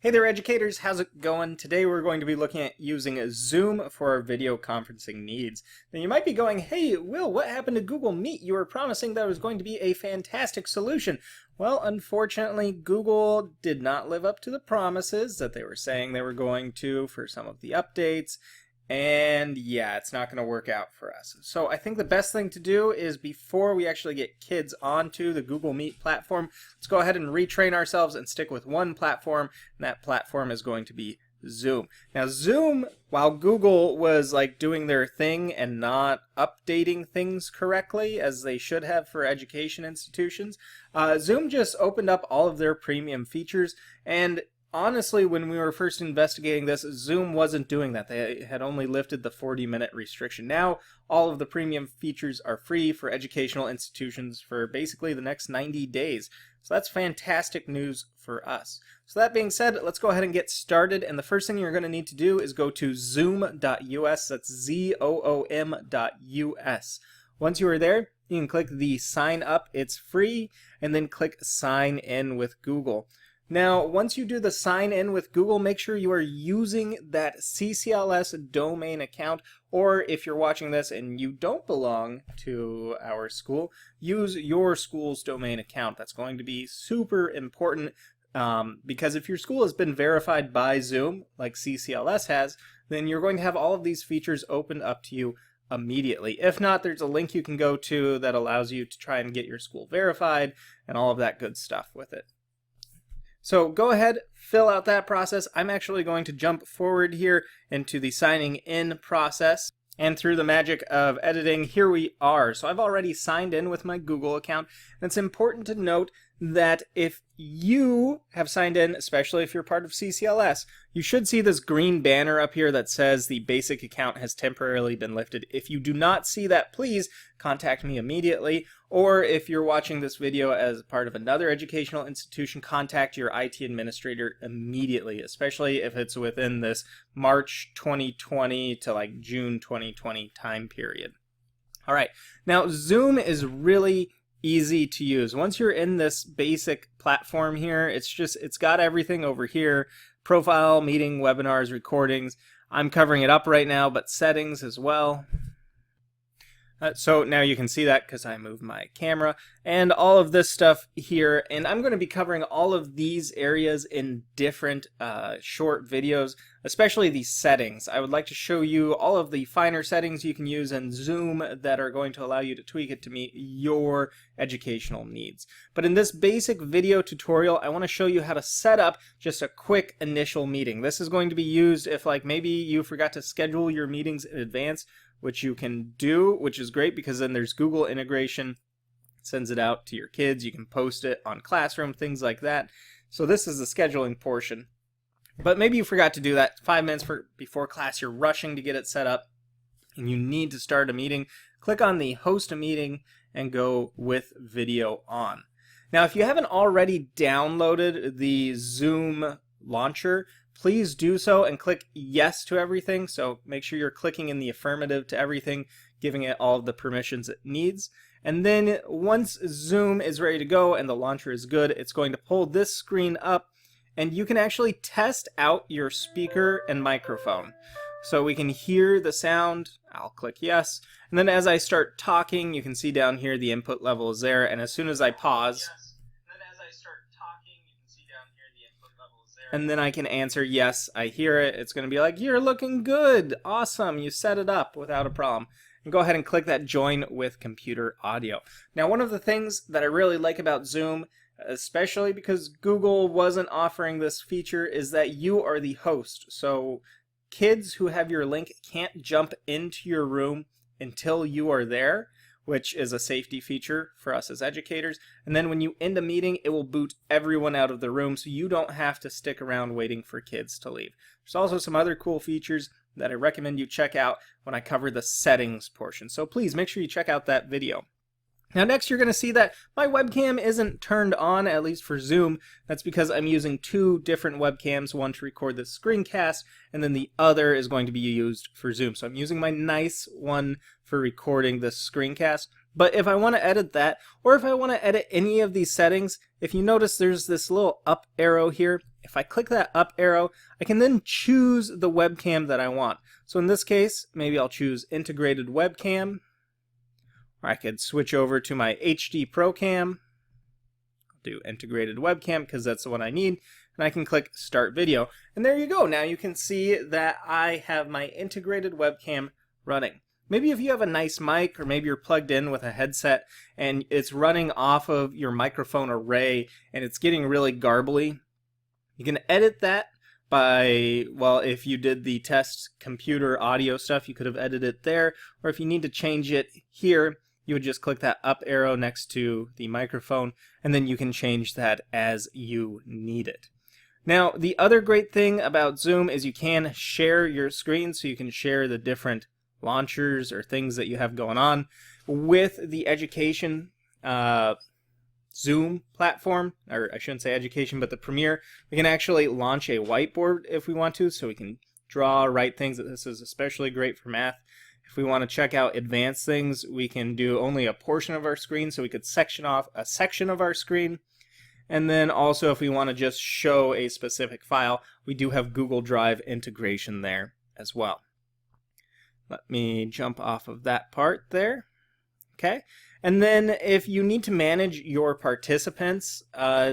Hey there, educators. How's it going? Today we're going to be looking at using Zoom for our video conferencing needs. Now you might be going, hey, Will, what happened to Google Meet? You were promising that it was going to be a fantastic solution. Well, unfortunately, Google did not live up to the promises that they were saying they were going to for some of the updates. And yeah, it's not going to work out for us. So I think the best thing to do is before we actually get kids onto the Google Meet platform, let's go ahead and retrain ourselves and stick with one platform, and that platform is going to be Zoom. Now Zoom, while Google was like doing their thing and not updating things correctly as they should have for education institutions, Zoom just opened up all of their premium features, and honestly, when we were first investigating this, Zoom wasn't doing that. They had only lifted the 40-minute restriction. Now, all of the premium features are free for educational institutions for basically the next 90 days. So that's fantastic news for us. So that being said, let's go ahead and get started. And the first thing you're going to need to do is go to zoom.us. That's zoom.us. Once you are there, you can click the sign up. It's free. And then click sign in with Google. Now, once you do the sign in with Google, make sure you are using that CCLS domain account, or if you're watching this and you don't belong to our school, use your school's domain account. That's going to be super important because if your school has been verified by Zoom, like CCLS has, then you're going to have all of these features opened up to you immediately. If not, there's a link you can go to that allows you to try and get your school verified and all of that good stuff with it. So go ahead, fill out that process. I'm actually going to jump forward here into the signing in process. And through the magic of editing, here we are. So I've already signed in with my Google account. And it's important to note that if you have signed in, especially if you're part of CCLS, you should see this green banner up here that says the basic account has temporarily been lifted. If you do not see that, please contact me immediately. Or if you're watching this video as part of another educational institution, contact your IT administrator immediately, especially if it's within this March 2020 to like June 2020 time period. All right, now Zoom is really easy to use. Once you're in this basic platform here, it's got everything over here: profile, meeting, webinars, recordings. I'm covering it up right now, but settings as well. So now you can see that because I moved my camera and all of this stuff here, and I'm going to be covering all of these areas in different short videos, especially these settings. I would like to show you all of the finer settings you can use in Zoom that are going to allow you to tweak it to meet your educational needs. But in this basic video tutorial, I want to show you how to set up just a quick initial meeting. This is going to be used if like maybe you forgot to schedule your meetings in advance, which you can do, which is great because then there's Google integration, sends it out to your kids. You can post it on Classroom, things like that. So this is the scheduling portion. But maybe you forgot to do that 5 minutes before class. You're rushing to get it set up and you need to start a meeting. Click on the host a meeting and go with video on. Now, if you haven't already downloaded the Zoom launcher, please do so and click yes to everything. So make sure you're clicking in the affirmative to everything, giving it all of the permissions it needs. And then once Zoom is ready to go and the launcher is good, it's going to pull this screen up and you can actually test out your speaker and microphone. So we can hear the sound. I'll click yes. And then as I start talking, you can see down here the input level is there. And as soon as I pause, and then I can answer, yes, I hear it. It's going to be like, you're looking good. Awesome. You set it up without a problem. And go ahead and click that join with computer audio. Now, one of the things that I really like about Zoom, especially because Google wasn't offering this feature, is that you are the host. So kids who have your link can't jump into your room until you are there, which is a safety feature for us as educators. And then when you end a meeting, it will boot everyone out of the room so you don't have to stick around waiting for kids to leave. There's also some other cool features that I recommend you check out when I cover the settings portion. So please make sure you check out that video. Now next you're going to see that my webcam isn't turned on, at least for Zoom. That's because I'm using two different webcams, one to record the screencast, and then the other is going to be used for Zoom. So I'm using my nice one for recording the screencast, But if I want to edit that, or if I want to edit any of these settings, if you notice there's this little up arrow here. If I click that up arrow, I can then choose the webcam that I want. So in this case, maybe I'll choose integrated webcam, or I could switch over to my HD Pro Cam. I'll do integrated webcam because that's the one I need, and I can click start video. And there you go. Now you can see that I have my integrated webcam running. Maybe if you have a nice mic, or maybe you're plugged in with a headset and it's running off of your microphone array and it's getting really garbly, you can edit that by, well, if you did the test computer audio stuff, you could have edited it there. Or if you need to change it here, you would just click that up arrow next to the microphone, and then you can change that as you need it. Now, the other great thing about Zoom is you can share your screen, so you can share the different launchers or things that you have going on. With the education Zoom platform, or I shouldn't say education, but the Premiere, we can actually launch a whiteboard if we want to, so we can draw, write things. This is especially great for math. If we want to check out advanced things, we can do only a portion of our screen, so we could section off a section of our screen. And then also if we want to just show a specific file, we do have Google Drive integration there as well. Let me jump off of that part there. Okay. And then if you need to manage your participants,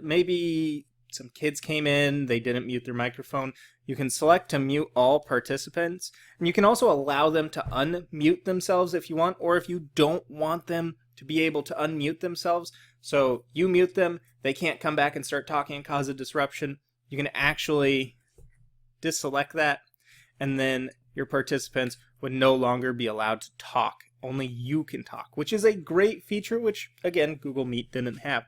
maybe some kids came in, they didn't mute their microphone, you can select to mute all participants. And you can also allow them to unmute themselves if you want, or if you don't want them to be able to unmute themselves. So you mute them, they can't come back and start talking and cause a disruption. You can actually deselect that, and then your participants would no longer be allowed to talk. Only you can talk, which is a great feature, which again Google Meet didn't have.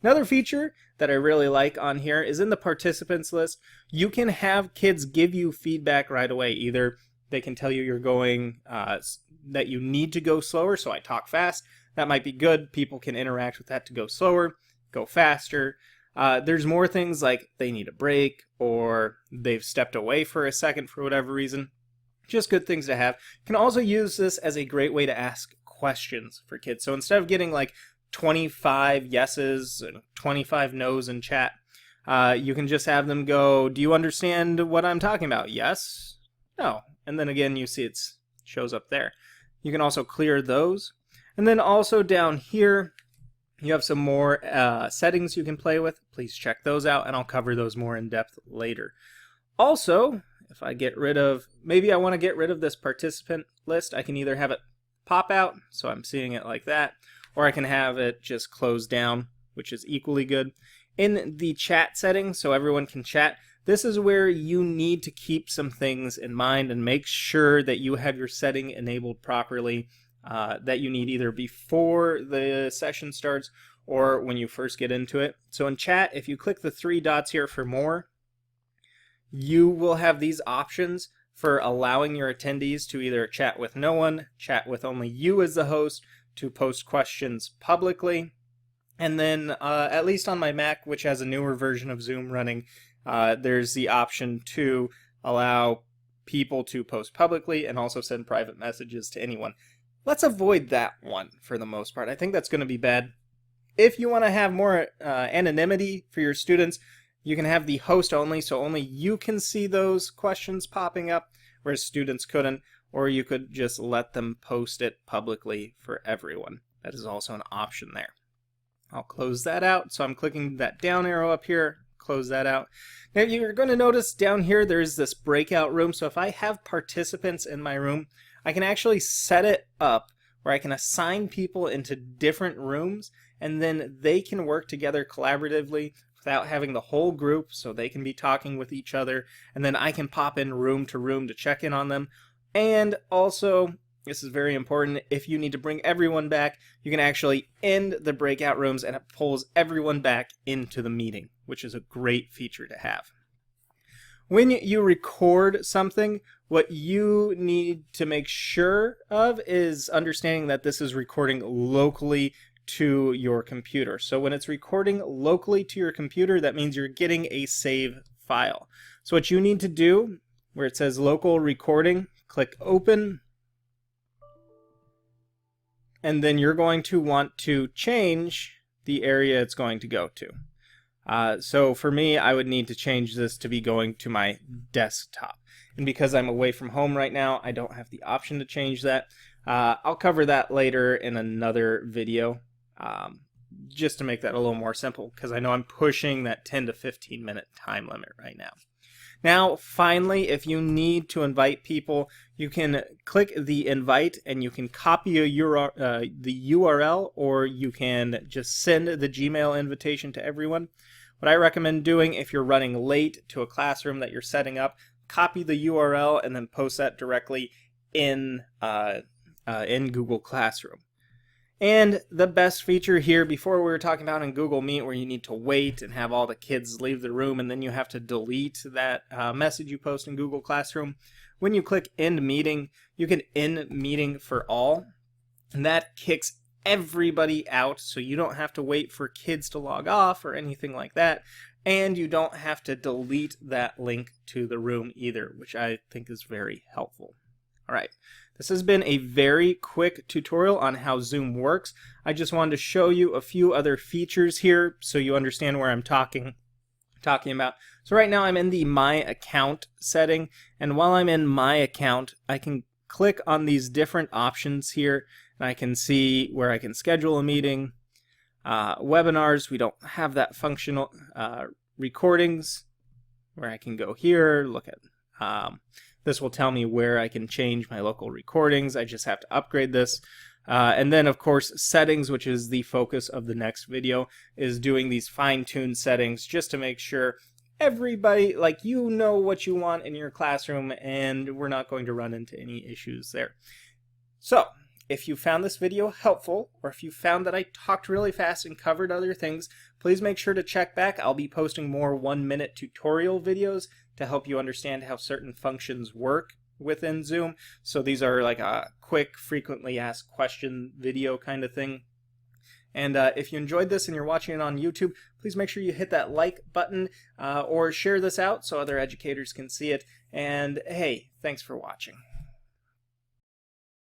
Another feature that I really like on here is in the participants list, you can have kids give you feedback right away. Either they can tell you you're going, that you need to go slower, so I talk fast. That might be good. People can interact with that to go slower, go faster. There's more things like they need a break, or they've stepped away for a second for whatever reason. Just good things to have. You can also use this as a great way to ask questions for kids. So instead of getting like 25 yeses and 25 no's in chat, you can just have them go, do you understand what I'm talking about? Yes? No. And then again, you see it shows up there. You can also clear those. And then also down here, you have some more settings you can play with. Please check those out, and I'll cover those more in depth later. Also, if I get rid of, maybe I want to get rid of this participant list, I can either have it pop out, so I'm seeing it like that, or I can have it just close down, which is equally good. In the chat settings, so everyone can chat, this is where you need to keep some things in mind and make sure that you have your setting enabled properly, that you need either before the session starts or when you first get into it. So in chat, if you click the three dots here for more, you will have these options for allowing your attendees to either chat with no one, chat with only you as the host, to post questions publicly. And then, at least on my Mac, which has a newer version of Zoom running, there's the option to allow people to post publicly and also send private messages to anyone. Let's avoid that one for the most part. I think that's going to be bad. If you want to have more anonymity for your students, you can have the host only, so only you can see those questions popping up, whereas students couldn't, or you could just let them post it publicly for everyone. That is also an option there. I'll close that out, so I'm clicking that down arrow up here, close that out. Now you're going to notice down here there's this breakout room, so if I have participants in my room, I can actually set it up where I can assign people into different rooms, and then they can work together collaboratively without having the whole group, so they can be talking with each other, and then I can pop in room to room to check in on them. And also, this is very important, if you need to bring everyone back, you can actually end the breakout rooms and it pulls everyone back into the meeting, which is a great feature to have. When you record something, what you need to make sure of is understanding that this is recording locally to your computer. So when it's recording locally to your computer, that means you're getting a save file. So what you need to do, where it says local recording, click open. and then you're going to want to change the area it's going to go to. So for me, I would need to change this to be going to my desktop. And because I'm away from home right now, I don't have the option to change that. I'll cover that later in another video, just to make that a little more simple, because I know I'm pushing that 10 to 15 minute time limit right now. Now, finally, if you need to invite people, you can click the invite and you can copy the URL, or you can just send the Gmail invitation to everyone. What I recommend doing if you're running late to a classroom that you're setting up, copy the URL and then post that directly in Google Classroom. And the best feature here, before we were talking about in Google Meet, where you need to wait and have all the kids leave the room and then you have to delete that message you post in Google Classroom. When you click End Meeting, you can end meeting for all, and that kicks everybody out, so you don't have to wait for kids to log off or anything like that, and you don't have to delete that link to the room either, which I think is very helpful. All right. This has been a very quick tutorial on how Zoom works. I just wanted to show you a few other features here so you understand where I'm talking about. So right now I'm in the My Account setting, and while I'm in My Account, I can click on these different options here, and I can see where I can schedule a meeting. Webinars, we don't have that functional. Recordings, where I can go here, look at this will tell me where I can change my local recordings. I just have to upgrade this. And then, of course, settings, which is the focus of the next video, is doing these fine-tuned settings just to make sure everybody, like, you know what you want in your classroom, and we're not going to run into any issues there. So, if you found this video helpful, or if you found that I talked really fast and covered other things, please make sure to check back. I'll be posting more 1-minute tutorial videos to help you understand how certain functions work within Zoom. So these are like a quick, frequently asked question video kind of thing. And if you enjoyed this and you're watching it on YouTube, please make sure you hit that like button or share this out so other educators can see it. And hey, thanks for watching.